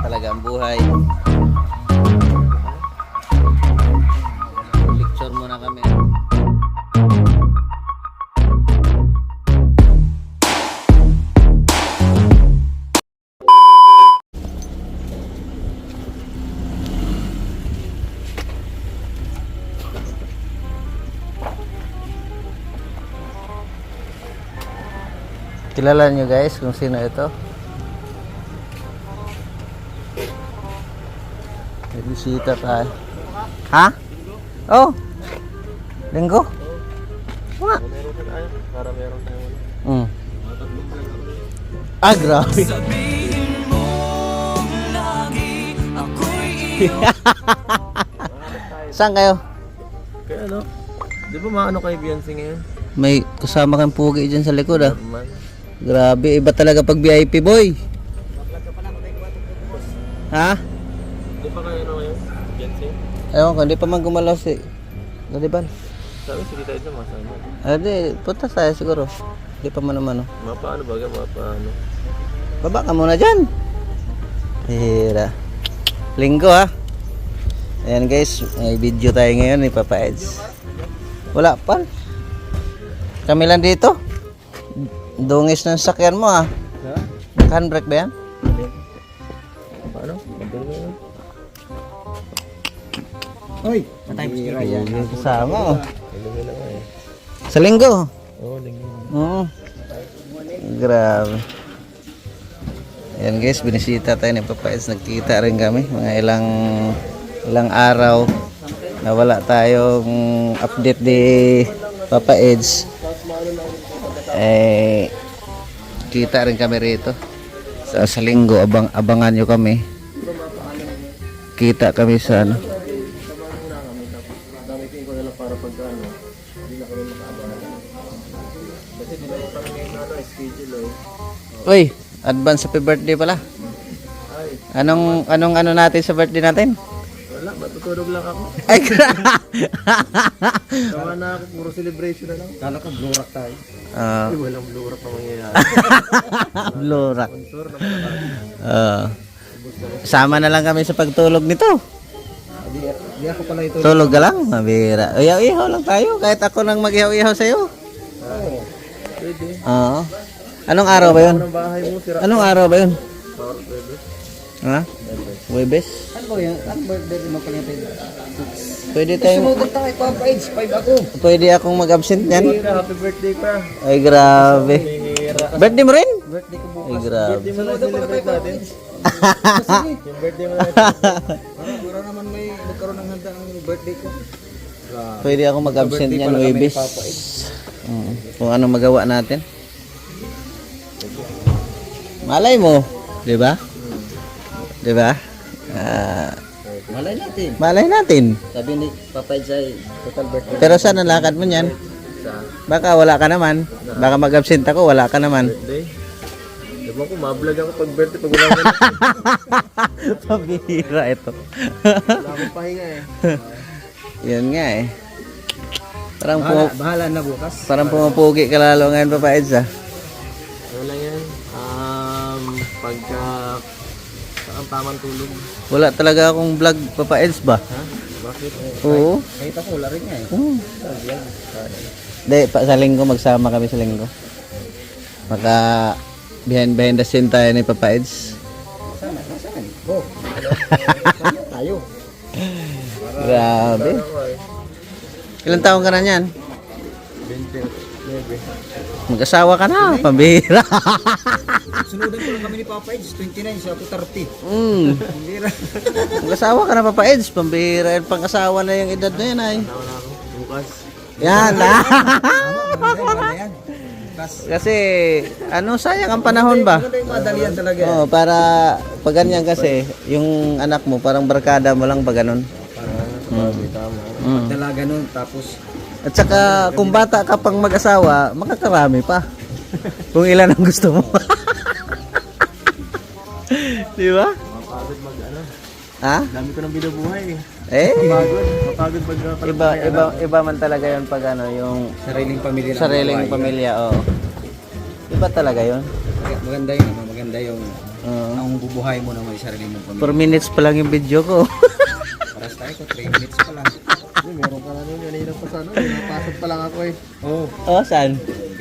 talaga ang buhay. Picture muna kami. Kilala nyo guys kung sino ito? May bisita tayo. Ha? Oh! Linggo? Nga? Para meron tayo. Ah, grabe. Saan kayo? Kaya ano? Di ba maano kay Beyonce ngayon? May kasama kang pugi dyan sa likod ah. Man. Grabe, iba talaga pag VIP boy. Ha? Di ba kayo ano ngayon? Beyonce? Ewan ko, hindi pa man gumalaw si Galiban. Sabi sige tayo sa masama. Hindi, punta tayo siguro. Hindi pa man naman. Mapaano ba? Mapaano? Baba ka muna dyan. Hira. Linggo ha. Ayan guys, may video tayo ngayon ni Papa Eds. Wala pa. Kami lang dito. Dungis ng sakyan mo ha. Ha? Handbrake ba yan? Paano? Magdala mo yun? Hoy, patay mo siya yan. Yung kasama oh. Linggo na nga eh. Sa linggo. Oo, linggo. Oo. Grabe. Ayan guys, binisita tayo ni Papa Eds. Nagkita rin kami. Mga ilang araw na wala tayong update ni Papa Eds. Kita rin kami rito. Sa linggo, abangan nyo kami. Kita kami sa ano. Gamitin ko na lang para pagka ano, hindi na kami makaabangan. Kasi di ba yung parang ngayon ano, schedule eh. Uy, advance happy birthday pala. Ay, Anong ano natin sa birthday natin? wala, matutulog lang ako. Ay, grabe. Tama na ako, puro celebration na lang. Kala ko blurak tayo. Ay, walang blue pa mangyayari. Blurak. Sponsor na pala. Sama na lang kami sa pagtulog nito. Di ako pala ito. Tulog ka lang, mabira. Ihaw-ihaw lang tayo, kahit ako nang mag-ihaw-ihaw sa'yo. Pwede. Oo. Anong araw ba yun? Ang bahay mo, sira. Anong araw ba yun? Pwede. Ha? Webes? Ano ba yan? Ang birthday mo pala ito? Pwede tayong, Sumugod tayo kay Papa Eds, 5 ako. pwede akong mag-absent yan? Happy birthday pa. Ay, grabe. Hira. Birthday mo rin? Birthday ko bukas. Ay, grabe. Birthday mo na celebrate natin. Yung birthday mo natin. Para naman may magkaroon ng handa ang birthday ko. Pwede akong mag-absent yan, Webes. Kung ano magawa natin. Malay mo, di ba? Di ba? Malay natin. Malay natin. Sabi ni Papa Eds ay total birthday. Pero saan ang lakad mo niyan? Baka wala ka naman. Baka mag-absent ako, wala ka naman. Birthday? Diba ko, ma-vlog ako pag birthday pag wala na. Pabihira ito. Wala akong pahinga eh. Yan nga eh. Parang, Bahala na bukas. parang pumapugi ka lalo ngayon, Papa Eds ah. Ano lang yan? Pagka ang tamang tulog. Wala talaga akong vlog, Papa Eds ba? Ha? Bakit? Oo. Kahit ako, wala rin niya eh. Hindi, sa linggo, magsama kami sa linggo. Maka behind the scene tayo ni Papa Eds. Sana. Go. Tayo. Grabe. Ilang taon ka na niyan? 29. Mag-asawa ka na, pambihira. Sunudan ko lang kami ni Papa Eds, 29, siya ako 30. Hindi Mag-asawa ka na, Papa Eds, pambihira. Pang-asawa na yung edad na yan ay. Tawa na ako. Bukas. Yan ah. Maganda yan. Kasi ano, sayang ang panahon ba? Maganda yung madalian talaga. Oh, para pag ganyan kasi, yung anak mo parang barkada mo lang pag ganun. Tama. Dalaga nun, tapos At saka kung bata ka pang mag-asawa, makakarami pa. Kung ilan ang gusto mo. Di ba? Mapagod mag ano. Ha? Dami ko nang binubuhay eh. Eh, Mapagod pag iba man talaga 'yon pag ano, yung sariling pamilya. sariling pamilya, oh. Iba talaga 'yon. Maganda yun, maganda yung Ang bubuhay mo naman yung sarili mong 4 minutes pa lang yung video ko. Paras tayo ko, 3 minutes pa lang. Meron ka na nun, kanina pa sa ano, napasok pa lang ako eh. Oo. Oh, saan?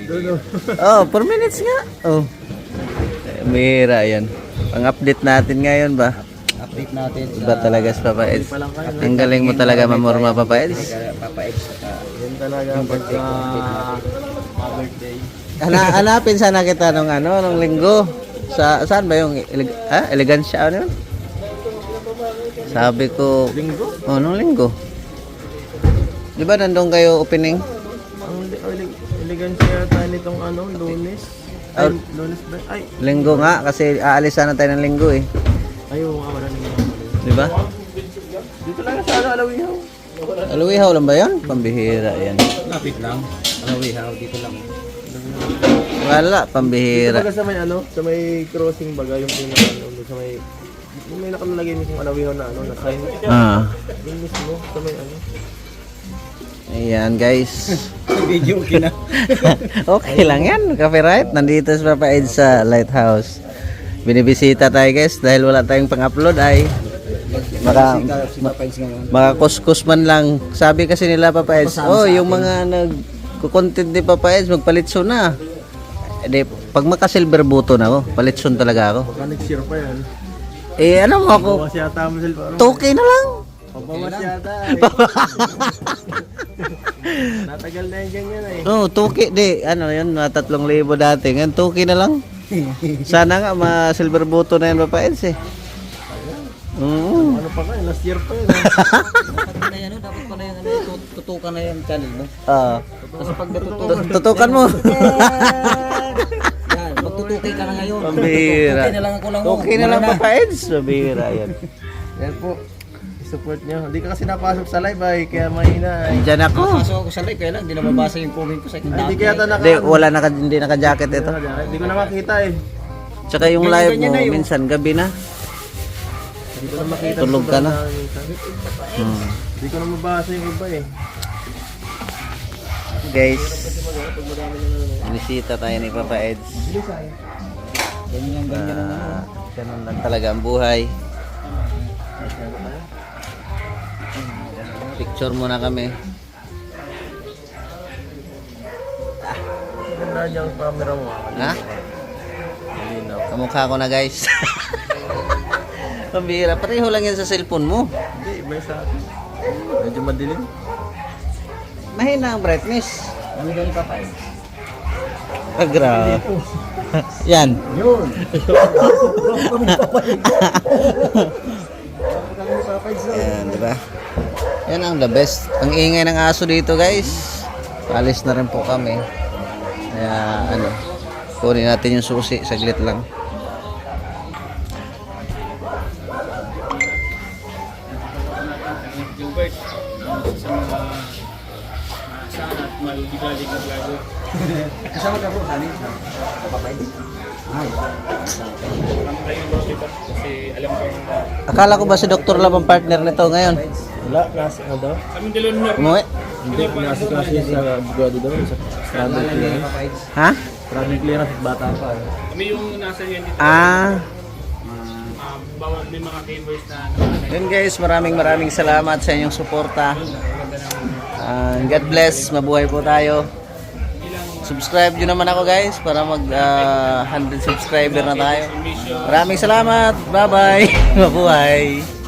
Doon. Oh, 4 minutes nga. Oh. Mira yan. Pang-update natin ngayon ba? Update natin sa Iba talaga sa Papa Eds. Pa lang kayo. Ang galing mo talaga mamorma Papa Eds. Papa Eds. Yan talaga pagka birthday. Hanapin sana kita nung linggo. Saan ba yung elegansya ano yun? Sabi ko, Linggo? oh, nung linggo. Di ba nandun kayo opening? Ang elegansya yata nitong ano, Lunes. Ay, Ah. Lunes ba? Ay, Linggo nga kasi aalis sana tayo ng linggo eh. ayaw nga wala nang Di ba? dito lang sa ano, Alawihaw. Aluwihaw lang ba yun? Pambihira yan. Lapit lang. Alawihaw, dito lang. Wala, pambihira. Baga sa may ano, sa may crossing baga yung ano, sa may yung may nakalagay mismo Alawihaw na ano, na sign. Ah. Yung mismo sa may ano. Ayan guys. Video okay na. Okay lang yan. Copyright. Nandito si Papa Ed sa Lighthouse. Binibisita tayo guys dahil wala tayong pang-upload ay Si Papa Eds ngayon. kuskus man lang. Sabi kasi nila Papa Eds, oh yung mga nag-content ni Papa Eds magpalitso na. Eh, pag maka-silver button ako, palitson talaga ako. Baka next year pa yan. Eh ano mo ako? Bawas yata mo sila. 2K na lang. Pabawas yata eh. Natagal na yung ganyan eh. Oh, 2K di. Ano yun, 3,000 dati. Ngayon 2K na lang. Sana nga ma-silver button na yan Papa Eds eh. Ano pa ka? Last year pa yun. Dapat pa na yan, tutukan na yung channel mo. Ah. Kasi pag natutukan, Tutukan mo. yan, magtutukay ka na ngayon. Pambira. Okay na lang ako lang. Okay na lang Papa Eds. Pambira yan. Yan po. I-support nyo. Hindi ka kasi napasok sa live ay kaya mahina ay. Diyan ako. Pasok ako sa live, kaya lang, hindi na mabasa yung comment ko sa akin. Hindi kaya ito Hindi, wala hindi naka-jacket ito. Hindi ko na makita eh. Tsaka yung live mo, minsan gabi na. Hindi ko na makita. Tulog ka na. Hindi ko na mabasa yung iba eh. Guys, bisita tayo ni Papa Eds. Ganyan lang. Ganun lang talaga ang buhay. Picture muna kami. Ganda niya ang camera mo. Ha? Malinaw. Kamukha ko na guys. Pambira, pareho lang yan sa cellphone mo. Hindi, iba yung sa akin. Medyo madilim. Mahina ang brightness. Ano ba ni Papa Eds? Grabe. Yan. Yun! Yan, di ba? Yan ang the best. Ang ingay ng aso dito, guys. Alis na rin po kami. Kaya, ano, kunin natin yung susi. Saglit lang. Gilbert, sa mga saan at malubigalig na vlogger. Kasama ka bro, saan yun? Papa Eds? Ay. Ang kayo bro dito kasi alam ko yung Akala ko ba si Dr. Lab ang partner nito ngayon? Wala, nasa ano daw? kaming dalawang normal. Umuwi? Hindi, nasa kasi sa Bugado daw. Sa travel clearance. Papa Eds. Ha? Travel clearance at bata pa. Kami yung nasa yan dito. Bawal may mga favors na Yun guys, maraming salamat sa inyong suporta. God bless, mabuhay po tayo. Subscribe nyo naman ako guys para mag 100 subscriber na tayo. Maraming salamat, bye bye. Mabuhay.